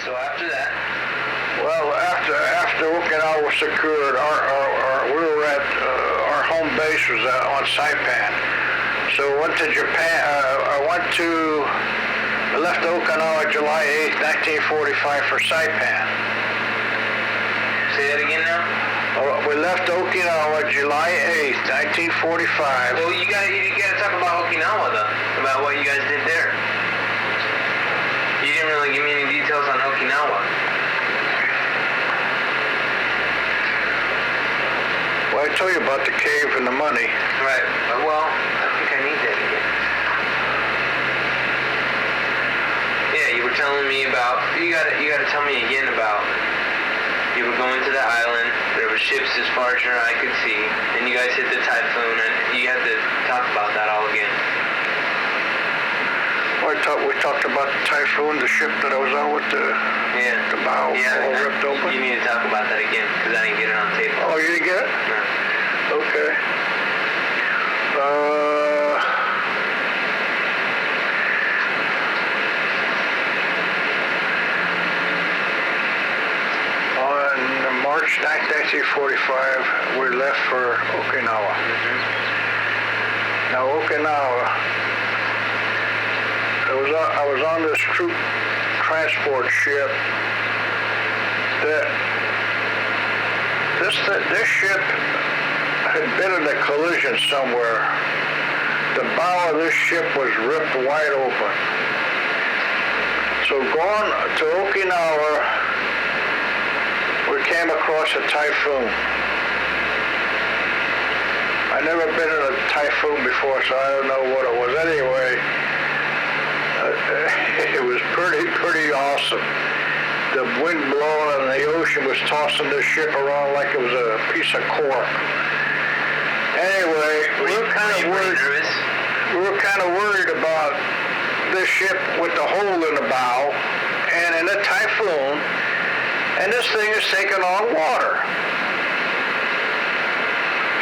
So after that? Well, after Okinawa was secured, we were at our home base was on Saipan. So I went to Japan. I left Okinawa July 8th, 1945 for Saipan. Say that again now? We left Okinawa July 8th, 1945. Well, you gotta talk about Okinawa though, about what you guys did there. You didn't really give me any details on Okinawa. Well, I told you about the cave and the money. Right. Well, I think I need that again. Yeah, you were telling me about. You gotta tell me again about. You were going to the island. There were ships as far as your eye could see, and you guys hit the typhoon. And you had to talk about that all again. Well, we talked about the typhoon, the ship that I was on with the bow all ripped open. You need to talk about that again because I didn't get it on tape. Oh, you didn't get it? No. Okay. On March 9th, 1945, we left for Okinawa. Mm-hmm. Now, Okinawa, I was on this troop transport ship that this ship had been in a collision somewhere. The bow of this ship was ripped wide open. So going to Okinawa, we came across a typhoon. I never been in a typhoon before, so I don't know what it was. Anyway, it was pretty awesome. The wind blowing and the ocean was tossing this ship around like it was a piece of cork. Anyway, we were kind of worried about this ship with the hole in the bow and in a typhoon, and this thing is taking on water.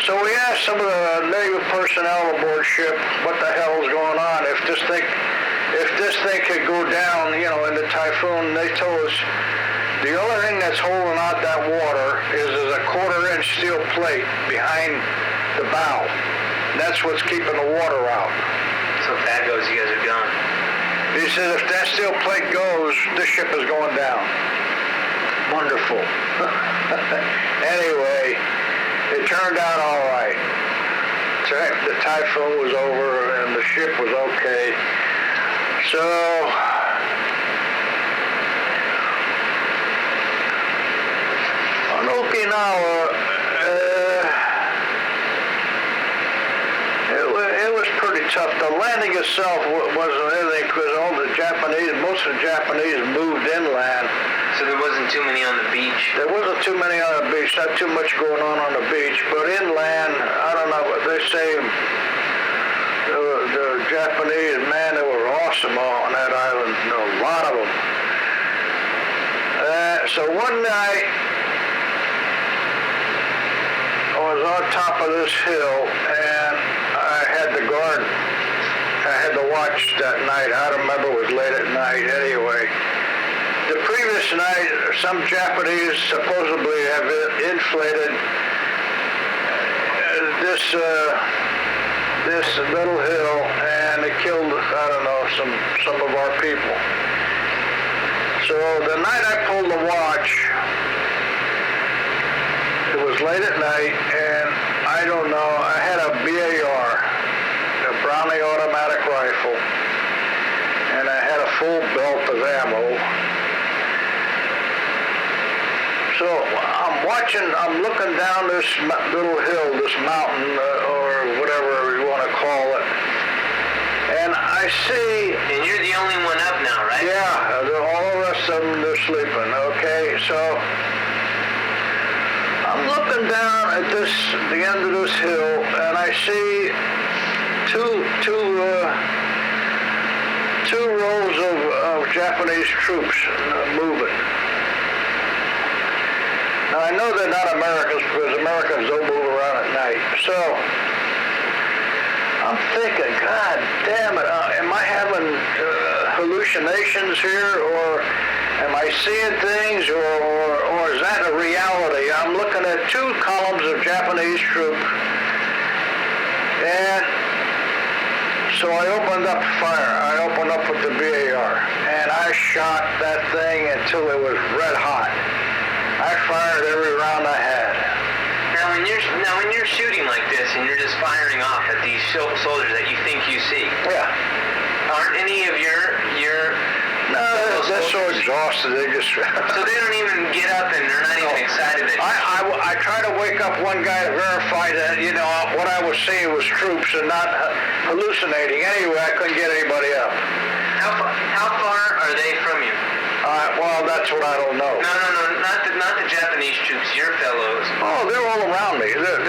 So we asked some of the Navy personnel aboard ship what the hell is going on, if this thing could go down, in the typhoon. They told us the only thing that's holding out that water is a 1/4-inch steel plate behind the bow. That's what's keeping the water out. So if that goes, you guys are gone. He said if that steel plate goes, this ship is going down. Wonderful. Anyway, it turned out all right. The typhoon was over and the ship was okay. So on Okinawa, it was pretty tough. The landing itself wasn't anything because most of the Japanese moved inland. So there wasn't too many on the beach? There wasn't too many on the beach, not too much going on the beach, but inland, I don't know what they say. The Japanese, man, they were awesome on that island, a lot of them. So one night, I was on top of this hill, and I had the guard. I had to watch that night. I don't remember, it was late at night anyway. The previous night, some Japanese supposedly have inflated this little hill, and it killed, I don't know, some of our people. So the night I pulled the watch, it was late at night, and I don't know, I had a BAR, a Browning automatic rifle, and I had a full belt of ammo. So I'm looking down this little hill, this mountain, or whatever you want to call it, and I see... And you're the only one up now, right? Yeah, all the rest of them, they're sleeping, okay? So I'm looking down at the end of this hill, and I see two rows of Japanese troops moving. Now, I know they're not Americans because Americans don't move around at night. So I'm thinking, God damn it, am I having hallucinations here? Am I seeing things, or is that a reality? I'm looking at 2 columns of Japanese troops, and so I opened up fire. I opened up with the BAR, and I shot that thing until it was red hot. I fired every round I had. Now when you're shooting like this and you're just firing off at these soldiers that you think you see, Yeah. aren't any of your No, they're so exhausted. They just. so they don't even get up and they're not even excited that I try to wake up one guy to verify that, what I was seeing was troops and not hallucinating. Anyway, I couldn't get anybody up. How far are they from you? Well, that's what I don't know. No, not the Japanese troops, your fellows. Oh, they're all around me. They're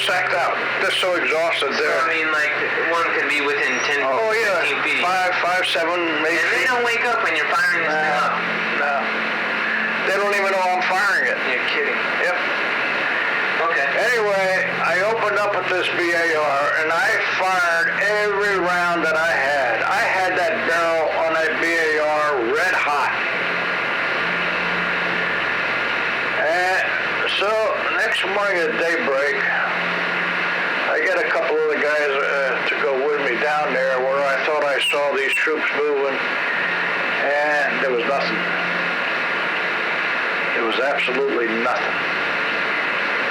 sacked out. They're so exhausted. So, I mean, like, one could be within 10, 15 feet. 5, 7, maybe. And they don't wake up when you're firing this thing up. No. They don't even know I'm firing it. You're kidding. Yep. Okay. Anyway, I opened up with this BAR, and I fired every round that I had. I had that barrel on that BAR red hot. And so, next morning at daybreak, I get a couple of the guys to go with me down there where I thought I saw these troops moving, and there was nothing. There was absolutely nothing.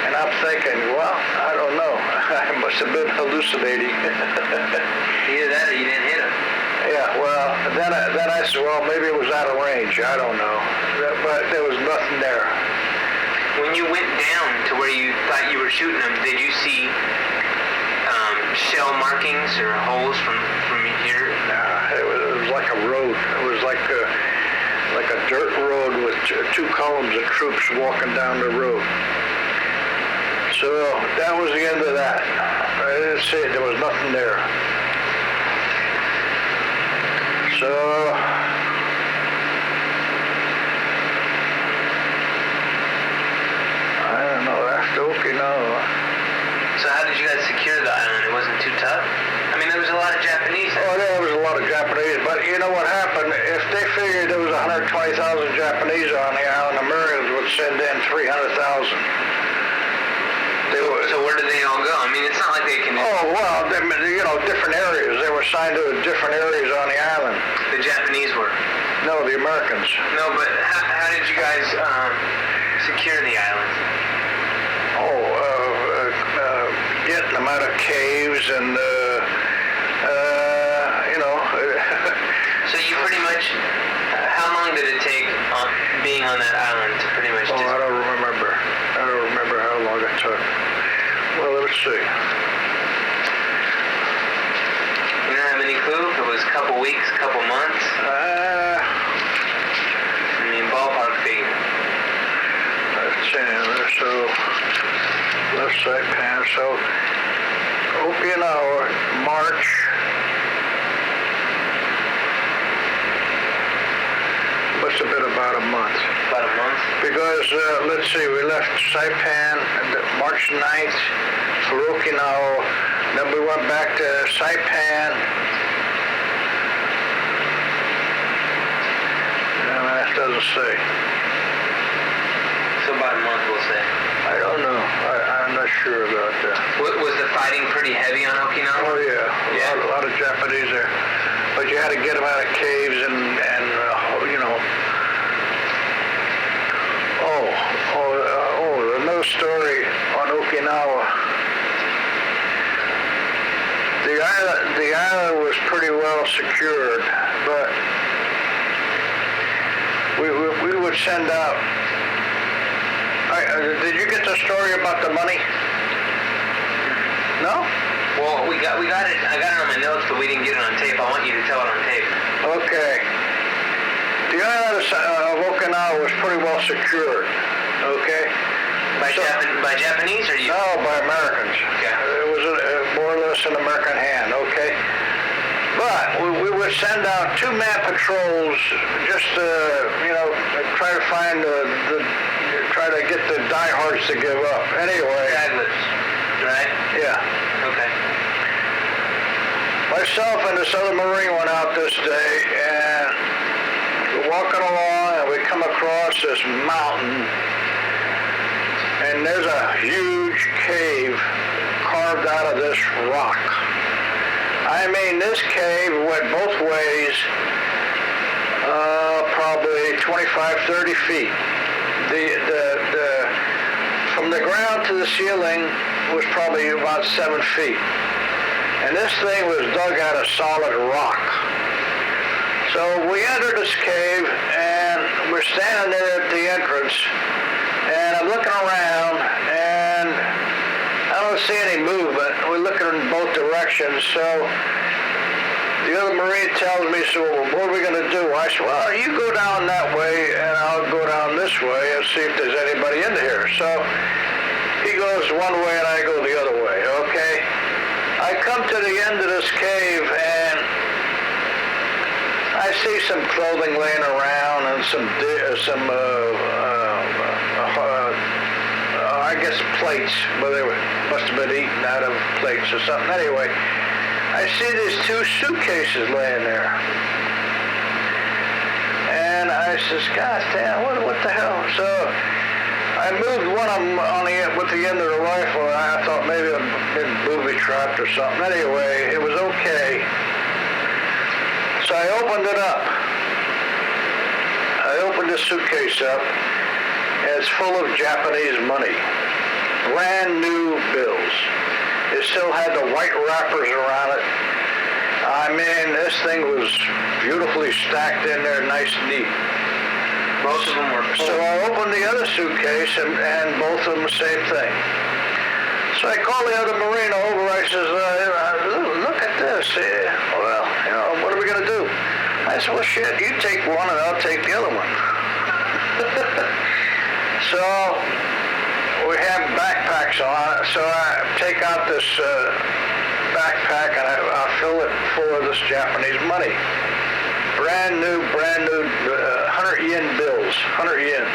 And I'm thinking, well, I don't know. I must have been hallucinating. Either that or you didn't hit him. Yeah, well, then I said, well, maybe it was out of range. I don't know. But there was nothing there. When you went down to where you thought you were shooting them, did you see shell markings or holes from here? Nah, it was like a road. It was like a dirt road with 2 columns of troops walking down the road. So that was the end of that. I didn't see it. There was nothing there. So after Okinawa. So how did you guys secure the island? It wasn't too tough? I mean, there was a lot of Japanese there. Oh, there was a lot of Japanese, but you know what happened? If they figured there was 120,000 Japanese on the island, the Americans would send in 300,000. So where did they all go? I mean, it's not like they can... Oh, well, different areas. They were assigned to different areas on the island. The Japanese were? No, the Americans. No, but how did you guys secure the island? Getting them out of caves and, So you pretty much, how long did it take being on that island to pretty much I don't remember. I don't remember how long it took. Well, let's see. You don't have any clue if it was a couple weeks, couple months? I mean, ballpark figure. Let's see. So, left side pan. So, Okinawa, March. Must have been about a month. About a month? Because, let's see, we left Saipan March 9th for Okinawa. Then we went back to Saipan. No, that doesn't say. So about a month, we'll say. I don't know. I'm not sure about that. Was the fighting pretty heavy on Okinawa? Oh, yeah. A lot of Japanese there. But you had to get them out of caves and another story on Okinawa. The island was pretty well secured, but we would send out. Did you get the story about the money? No? Well, we got it. I got it on my notes, but we didn't get it on tape. I want you to tell it on tape. Okay. The island of Okinawa was pretty well secured. Okay. By Japanese or you? No, by Americans. Okay. It was more or less an American hand. Okay. But we would send out 2-man patrols just to, try to find try to get the diehards to give up. Anyway. Stragglers, right? Yeah. Okay. Myself and this other Marine went out this day, and we're walking along, and we across this mountain, and there's a huge cave carved out of this rock. I mean, this cave went both ways, probably 25, 30 feet. From the ground to the ceiling was probably about 7 feet. And this thing was dug out of solid rock. So we entered this cave, and we're standing there at the entrance, and I'm looking around, and I don't see any movement. We're looking in both directions, so the other Marine tells me, so what are we going to do? I said, well, you go down that way, and I'll go down this way and see if there's anybody in here. So he goes one way, and I go the other way, okay? I come to the end of this cave, and I see some clothing laying around and I guess plates, but they must have been eaten out of plates or something. Anyway, I see these 2 suitcases laying there. And I says, God damn, what the hell? So I moved one of them with the end of the rifle, and I thought maybe I'd been booby-trapped or something. Anyway, it was okay. So I opened it up. I opened the suitcase up, and it's full of Japanese money. Brand new bills. It still had the white wrappers around it. I mean, this thing was beautifully stacked in there, nice and neat. Most of them were full. So I opened the other suitcase, and both of them the same thing. So I called the other Marine over. I says, look at this. Well, what are we going to do? I said, well, shit, you take one and I'll take the other one. So we have backpacks on. So I take out this backpack, and I fill it full of this Japanese money. Brand new 100 yen bills, 100 yen.